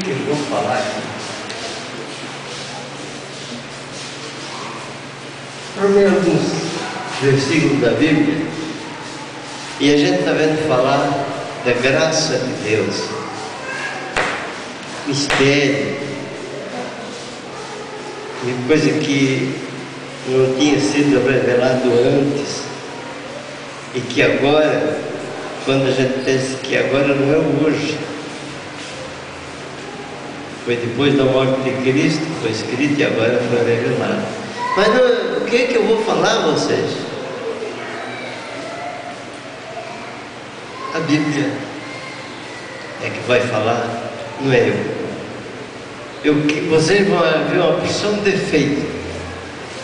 que eu vou falar aqui. Formei alguns versículos da Bíblia e a gente está vendo falar da graça de Deus, mistério, uma coisa que não tinha sido revelado antes e que agora, quando a gente pensa que agora não é o hoje, foi depois da morte de Cristo, foi escrito e agora foi revelado. Mas não, o que é que eu vou falar a vocês? A Bíblia é que vai falar, não é eu. Vocês vão ver uma porção de defeito,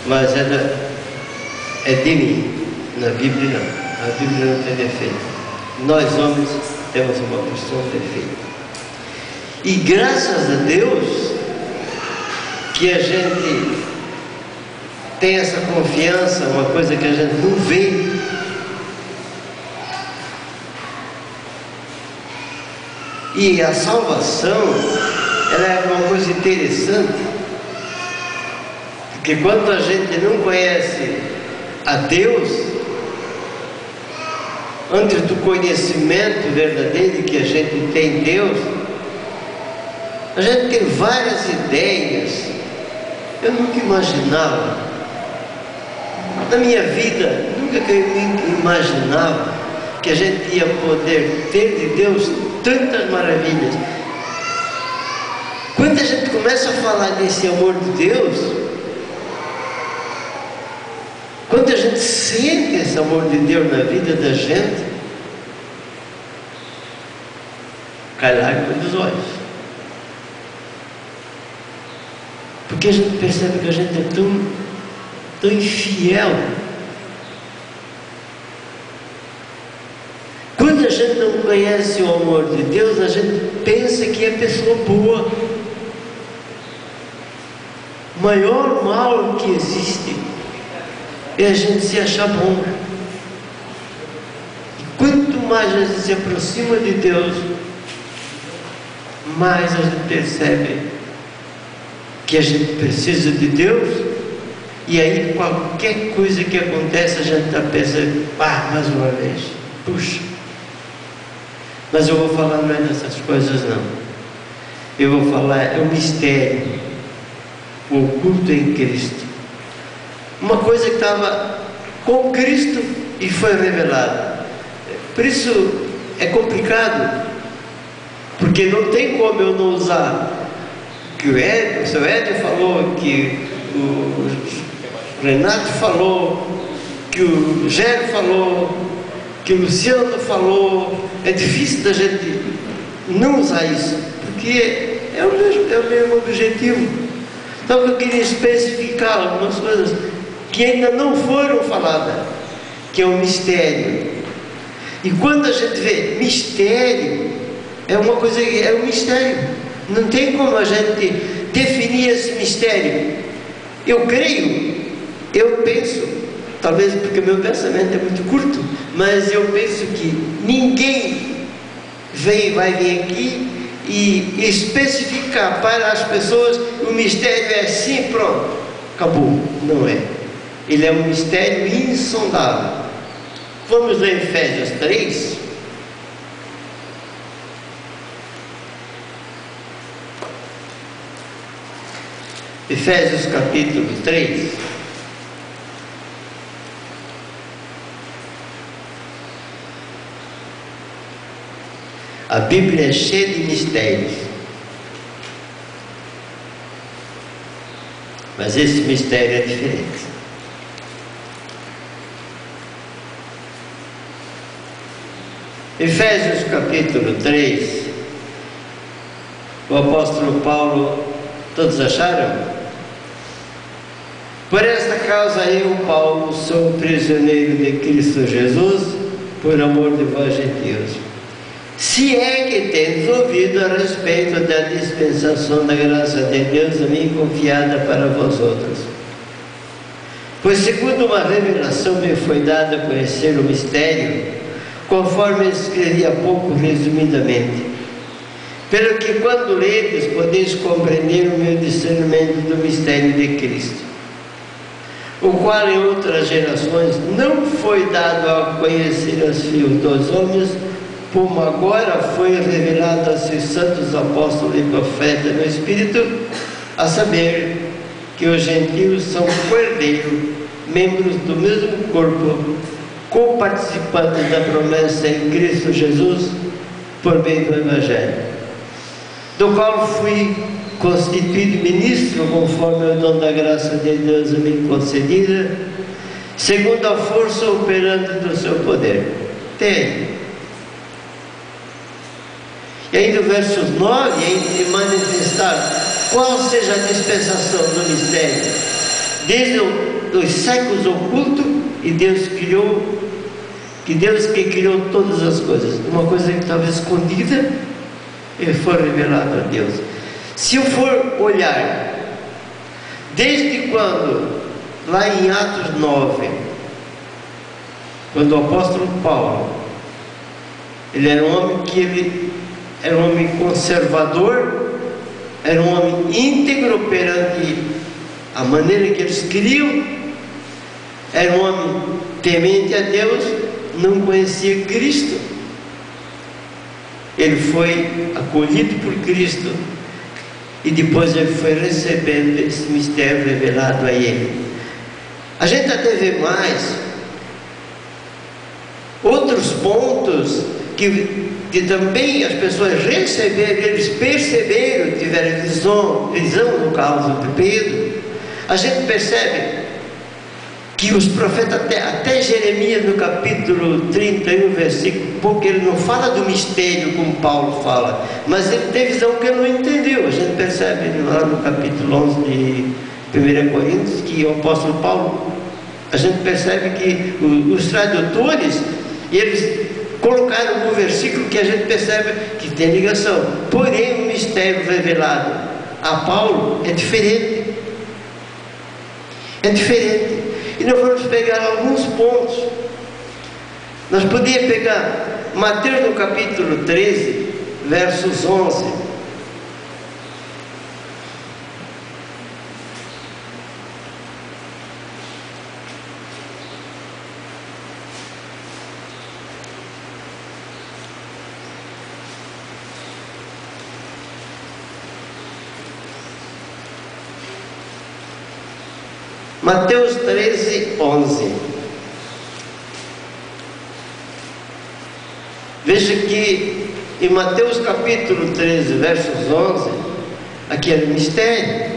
mas ela é de mim. Na Bíblia não. A Bíblia não tem defeito. Nós homens temos uma porção de defeito. E graças a Deus que a gente tem essa confiança, uma coisa que a gente não vê. E a salvação, ela é uma coisa interessante, porque quando a gente não conhece a Deus, antes do conhecimento verdadeiro que a gente tem em Deus, a gente tem várias ideias. Eu nunca imaginava, na minha vida, nunca que eu imaginava que a gente ia poder ter de Deus tantas maravilhas. Quando a gente começa a falar desse amor de Deus, quando a gente sente esse amor de Deus na vida da gente, cai lágrima dos olhos, porque a gente percebe que a gente é tão infiel. Quando a gente não conhece o amor de Deus, a gente pensa que é pessoa boa. O maior mal que existe é a gente se achar bom. E quanto mais a gente se aproxima de Deus, mais a gente percebe que a gente precisa de Deus. E aí qualquer coisa que acontece, a gente está pensando, mais uma vez, puxa. Mas eu vou falar não é dessas coisas não. Eu vou falar, é o mistério, o oculto em Cristo. Uma coisa que estava com Cristo e foi revelada. Por isso é complicado, porque não tem como eu não usar que o seu Édio falou, que o Renato falou, que o Gero falou, que o Luciano falou. É difícil da gente não usar isso, porque é o mesmo objetivo. Então eu queria especificar algumas coisas que ainda não foram faladas, que é um mistério. E quando a gente vê mistério, é uma coisa, é um mistério. Não tem como a gente definir esse mistério. Eu creio, eu penso, talvez porque o meu pensamento é muito curto, mas eu penso que ninguém vai vir aqui e especificar para as pessoas o mistério é assim, pronto, acabou. Não é. Ele é um mistério insondável. Vamos ler Efésios 3. Efésios capítulo 3. A Bíblia é cheia de mistérios, mas esse mistério é diferente. Efésios capítulo 3, o apóstolo Paulo, todos acharam? Por esta causa eu, Paulo, sou prisioneiro de Cristo Jesus, por amor de vós gentios. Se é que tendes ouvido a respeito da dispensação da graça de Deus a mim confiada para vós outros. Pois segundo uma revelação me foi dada a conhecer o mistério, conforme escrevi há pouco resumidamente, Pelo que quando ledes, podeis compreender o meu discernimento do mistério de Cristo, o qual em outras gerações não foi dado a conhecer aos filhos dos homens, como agora foi revelado a seus santos apóstolos e profetas no Espírito, a saber que os gentios são cordeiros, membros do mesmo corpo, co-participantes da promessa em Cristo Jesus, por meio do Evangelho, do qual fui constituído ministro conforme o dom da graça de Deus me concedida, segundo a força operante do seu poder. Tem. E aí no verso 9, aí de manifestar qual seja a dispensação do mistério, desde os séculos ocultos, e Deus criou, que Deus que criou todas as coisas, uma coisa que estava escondida e foi revelado a Deus. Se eu for olhar desde quando, lá em Atos 9, quando o apóstolo Paulo, ele era um homem que ele era um homem conservador, era um homem íntegro perante a maneira que eles queriam, era um homem temente a Deus, não conhecia Cristo. Ele foi acolhido por Cristo e depois ele foi recebendo esse mistério revelado a ele. A gente até vê mais outros pontos que também as pessoas receberam, eles perceberam, tiveram visão no caso de Pedro. A gente percebe que os profetas, até Jeremias no capítulo 31, versículo, porque ele não fala do mistério como Paulo fala, mas ele tem visão que ele não entendeu. A gente percebe lá no capítulo 11 de 1 Coríntios que o apóstolo Paulo, a gente percebe que os tradutores, eles colocaram um versículo que a gente percebe que tem ligação. Porém o mistério revelado a Paulo é diferente. É diferente. E nós vamos pegar alguns pontos. Nós podíamos pegar Mateus no capítulo 13, versos 11. Mateus 13, 11. Veja que em Mateus capítulo 13, versos 11, aqui era mistério.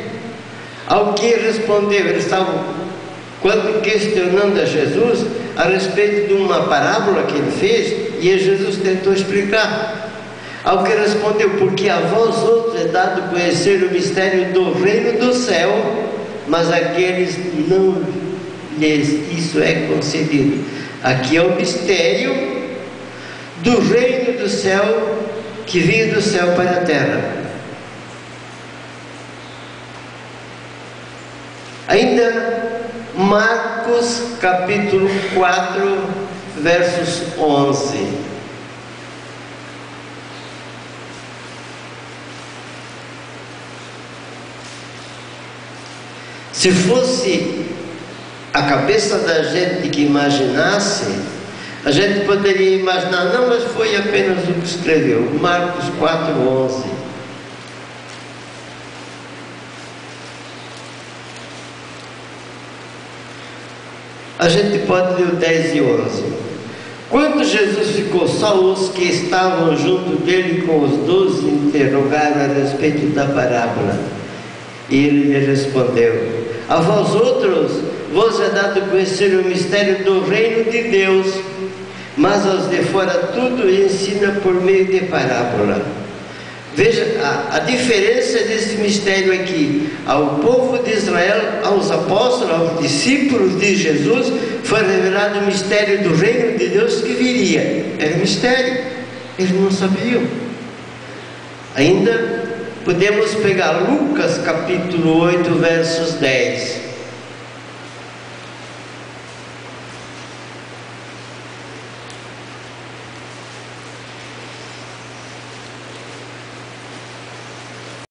Ao que respondeu, eles estavam quando questionando a Jesus a respeito de uma parábola que ele fez, e Jesus tentou explicar. Ao que respondeu, porque a vós outros é dado conhecer o mistério do reino do céu, mas aqueles não lhes isso é concedido. Aqui é o mistério do reino do céu, que vinha do céu para a terra. Ainda Marcos capítulo 4, versos 11. Se fosse a cabeça da gente que imaginasse, a gente poderia imaginar, não, mas foi apenas o que escreveu. Marcos 4, 11. A gente pode ler o 10 e 11. Quando Jesus ficou só, os que estavam junto dele com os 12 interrogaram a respeito da parábola. E ele lhe respondeu: a vós outros vos é dado conhecer o mistério do reino de Deus, mas aos de fora tudo ensina por meio de parábola. Veja a diferença desse mistério aqui. Ao povo de Israel, aos apóstolos, aos discípulos de Jesus, foi revelado o mistério do reino de Deus que viria. Era um mistério, eles não sabiam. Ainda podemos pegar Lucas capítulo 8, versos 10.